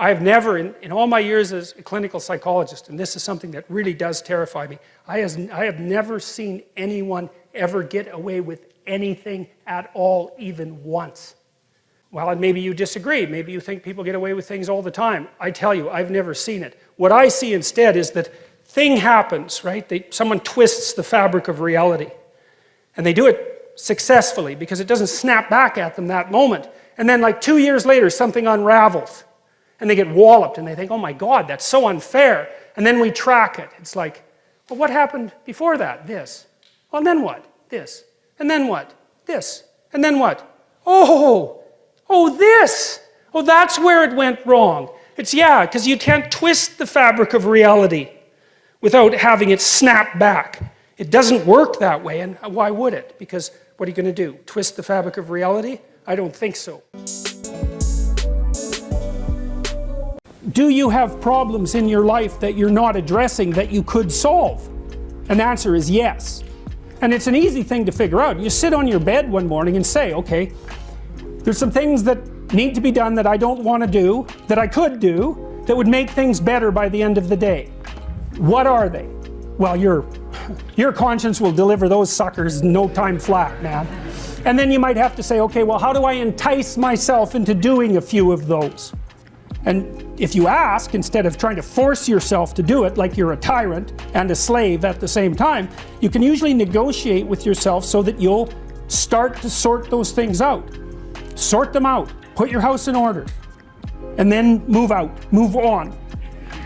I've never, in all my years as a clinical psychologist, and this is something that really does terrify me, I have never seen anyone ever get away with anything at all, even once. Well, and maybe you disagree. Maybe you think people get away with things all the time. I tell you, I've never seen it. What I see instead is that thing happens, right? Someone twists the fabric of reality. And they do it successfully because it doesn't snap back at them that moment. And then like 2 years later, something unravels. And they get walloped and they think, oh my God, that's so unfair. And then we track it. It's like, well, what happened before that? This. Well, and then what? This. And then what? This. And then what? Oh, this. Oh, that's where it went wrong. It's, yeah, because you can't twist the fabric of reality without having it snap back. It doesn't work that way, and why would it? Because what are you going to do? Twist the fabric of reality? I don't think so. Do you have problems in your life that you're not addressing that you could solve? An answer is yes. And it's an easy thing to figure out. You sit on your bed one morning and say, okay, there's some things that need to be done that I don't want to do, that I could do, that would make things better by the end of the day. What are they? Well, your conscience will deliver those suckers in no time flat, man. And then you might have to say, okay, well, how do I entice myself into doing a few of those? And if you ask, instead of trying to force yourself to do it like you're a tyrant and a slave at the same time, you can usually negotiate with yourself so that you'll start to sort those things out. Sort them out. Put your house in order. And then move out. Move on.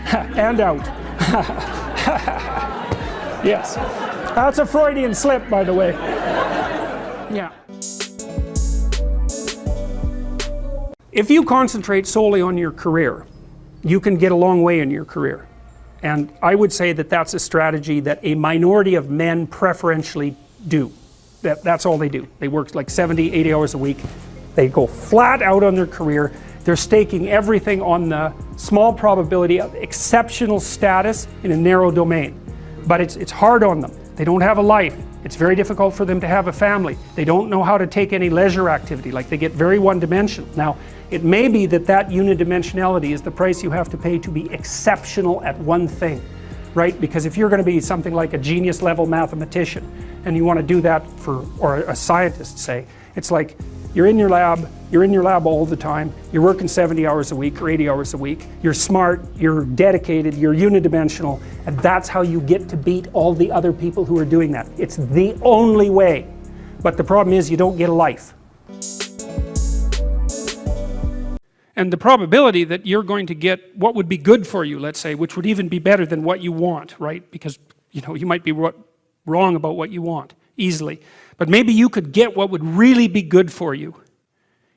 And out. Yes. That's a Freudian slip, by the way. Yeah. If you concentrate solely on your career, you can get a long way in your career. And I would say that that's a strategy that a minority of men preferentially do. That's all they do. They work like 70, 80 hours a week. They go flat out on their career. They're staking everything on the small probability of exceptional status in a narrow domain. But it's hard on them. They don't have a life. It's very difficult for them to have a family. They don't know how to take any leisure activity. Like, they get very one-dimensional. Now, it may be that unidimensionality is the price you have to pay to be exceptional at one thing, right? Because if you're going to be something like a genius level mathematician and you want to do that or a scientist, say, it's like you're in your lab all the time, you're working 70 hours a week or 80 hours a week, you're smart, you're dedicated, you're unidimensional, and that's how you get to beat all the other people who are doing that. It's the only way. But the problem is you don't get a life. And the probability that you're going to get what would be good for you, let's say, which would even be better than what you want, right? Because, you know, you might be wrong about what you want easily. But maybe you could get what would really be good for you.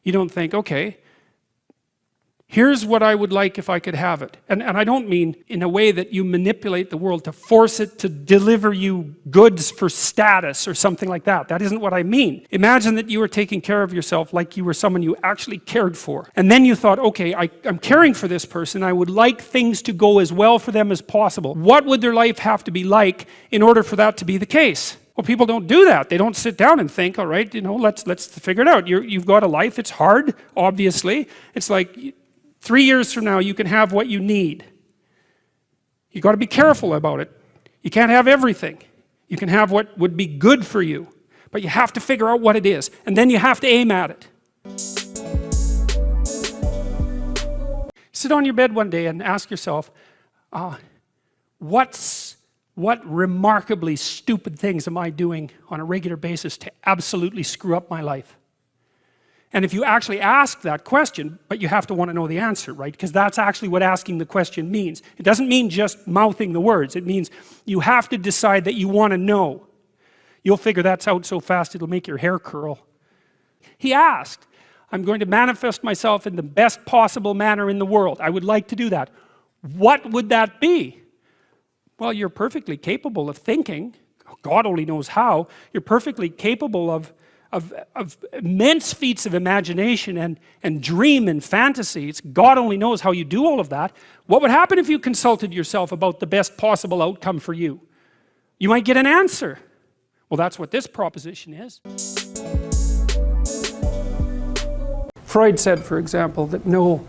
You don't think, okay, here's what I would like if I could have it. And I don't mean in a way that you manipulate the world to force it to deliver you goods for status or something like that. That isn't what I mean. Imagine that you were taking care of yourself like you were someone you actually cared for. And then you thought, okay, I'm caring for this person. I would like things to go as well for them as possible. What would their life have to be like in order for that to be the case? Well, people don't do that. They don't sit down and think, all right, you know, let's figure it out. You've got a life. It's hard, obviously. It's like 3 years from now, you can have what you need. You've got to be careful about it. You can't have everything. You can have what would be good for you, but you have to figure out what it is, and then you have to aim at it. Sit on your bed one day and ask yourself, what remarkably stupid things am I doing on a regular basis to absolutely screw up my life? And if you actually ask that question, but you have to want to know the answer, right? Because that's actually what asking the question means. It doesn't mean just mouthing the words. It means you have to decide that you want to know. You'll figure that's out so fast it'll make your hair curl. He asked, I'm going to manifest myself in the best possible manner in the world. I would like to do that. What would that be? Well, you're perfectly capable of thinking. God only knows how. You're perfectly capable of immense feats of imagination and dream and fantasy. It's God only knows how you do all of that. What would happen if you consulted yourself about the best possible outcome for you? You might get an answer. Well, that's what this proposition is. Freud said, for example, that no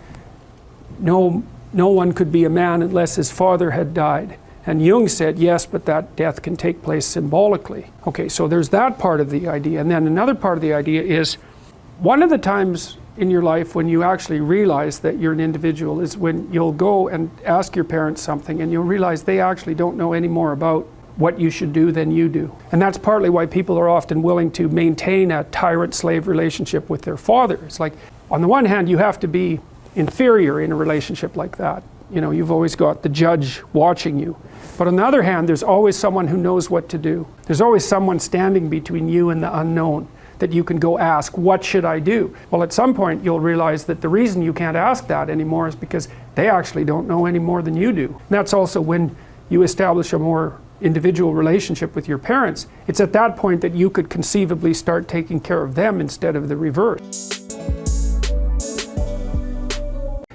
no one could be a man unless his father had died. And Jung said, yes, but that death can take place symbolically. Okay, so there's that part of the idea. And then another part of the idea is, one of the times in your life when you actually realize that you're an individual is when you'll go and ask your parents something and you'll realize they actually don't know any more about what you should do than you do. And that's partly why people are often willing to maintain a tyrant-slave relationship with their father. It's like, on the one hand, you have to be inferior in a relationship like that. You know, you've always got the judge watching you. But on the other hand, there's always someone who knows what to do. There's always someone standing between you and the unknown that you can go ask, what should I do? Well, at some point you'll realize that the reason you can't ask that anymore is because they actually don't know any more than you do. And that's also when you establish a more individual relationship with your parents. It's at that point that you could conceivably start taking care of them instead of the reverse.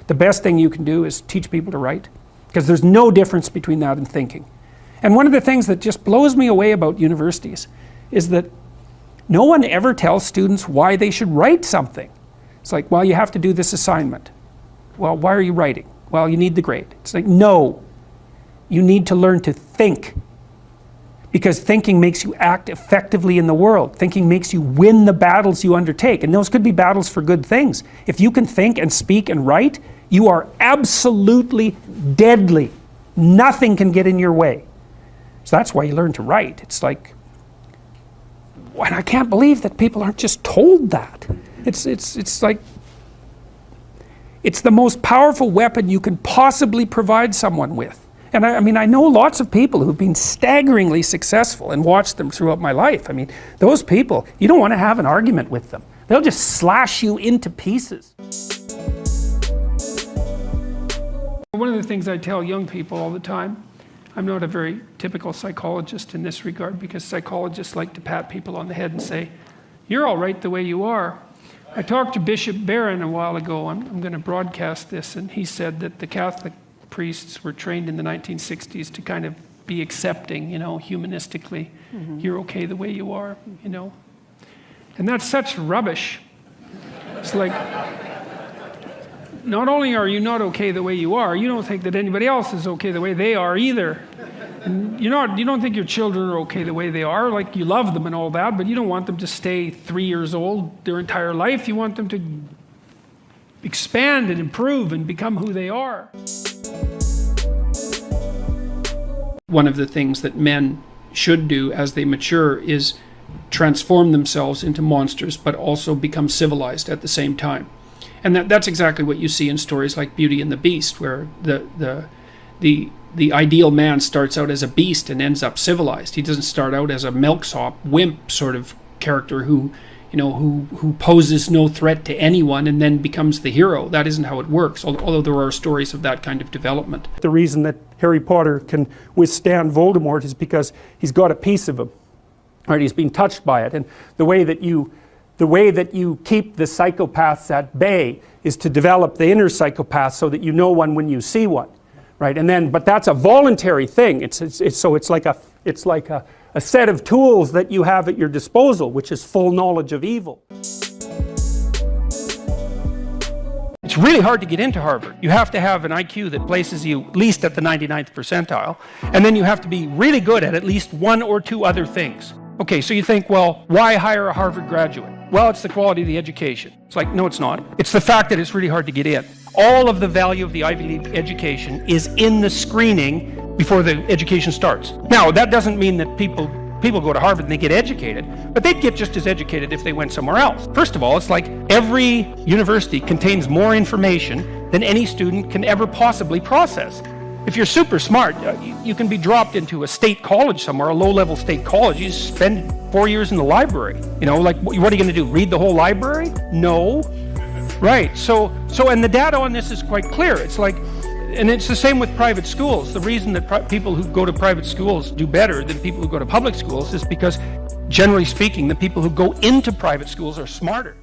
The best thing you can do is teach people to write, because there's no difference between that and thinking. And one of the things that just blows me away about universities is that no one ever tells students why they should write something. It's like, well, you have to do this assignment. Well, why are you writing? Well, you need the grade. It's like, no, you need to learn to think. Because thinking makes you act effectively in the world. Thinking makes you win the battles you undertake. And those could be battles for good things. If you can think and speak and write, you are absolutely deadly. Nothing can get in your way. So that's why you learn to write. It's like, and I can't believe that people aren't just told that. It's like, it's the most powerful weapon you can possibly provide someone with. And I mean, I know lots of people who've been staggeringly successful and watched them throughout my life. I mean, those people, you don't want to have an argument with them. They'll just slash you into pieces. One of the things I tell young people all the time, I'm not a very typical psychologist in this regard, because psychologists like to pat people on the head and say, you're all right the way you are. I talked to Bishop Barron a while ago, I'm going to broadcast this, and he said that the Catholic priests were trained in the 1960s to kind of be accepting, you know, humanistically. You're okay the way you are, you know. And that's such rubbish. It's like, not only are you not okay the way you are, you don't think that anybody else is okay the way they are either. And you don't think your children are okay the way they are, like you love them and all that, but you don't want them to stay 3 years old their entire life. You want them to expand and improve and become who they are. One of the things that men should do as they mature is transform themselves into monsters, but also become civilized at the same time. And that's exactly what you see in stories like Beauty and the Beast, where the ideal man starts out as a beast and ends up civilized. He doesn't start out as a milksop, wimp sort of character who poses no threat to anyone and then becomes the hero. That isn't how it works, although there are stories of that kind of development. The reason that Harry Potter can withstand Voldemort is because he's got a piece of him, right? He's been touched by it. And the way that you keep the psychopaths at bay is to develop the inner psychopath so that you know one when you see one, right? And then, but that's a voluntary thing. It's like a set of tools that you have at your disposal, which is full knowledge of evil. It's really hard to get into Harvard. You have to have an IQ that places you at least at the 99th percentile, and then you have to be really good at least one or two other things. Okay, so you think, well, why hire a Harvard graduate? Well, it's the quality of the education. It's like, no, it's not. It's the fact that it's really hard to get in. All of the value of the Ivy League education is in the screening before the education starts. Now, that doesn't mean that people go to Harvard and they get educated, but they'd get just as educated if they went somewhere else. First of all, it's like every university contains more information than any student can ever possibly process. If you're super smart, you can be dropped into a state college somewhere, a low-level state college. You spend 4 years in the library. You know, like, what are you going to do, read the whole library? No. Right, so and the data on this is quite clear. It's like, and it's the same with private schools. The reason that people who go to private schools do better than people who go to public schools is because, generally speaking, the people who go into private schools are smarter.